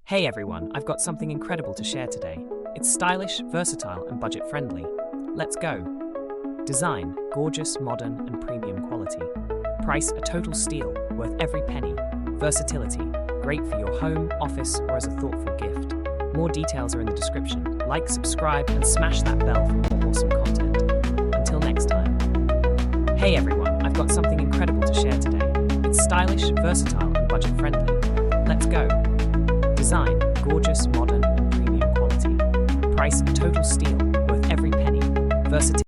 Hey everyone, I've got something incredible to share today. It's stylish, versatile, and budget-friendly. Let's go. Design, gorgeous, modern, and premium quality. Price, a total steal, worth every penny. Versatility, great for your home, office, or as a thoughtful gift. More details are in the description. Like, subscribe, and smash that bell for more awesome content. Until next time. Hey everyone, I've got something incredible to share today. It's stylish, versatile, and budget-friendly. Let's go. Design, gorgeous, modern, and premium quality. Price, a total steal, worth every penny. Versatility.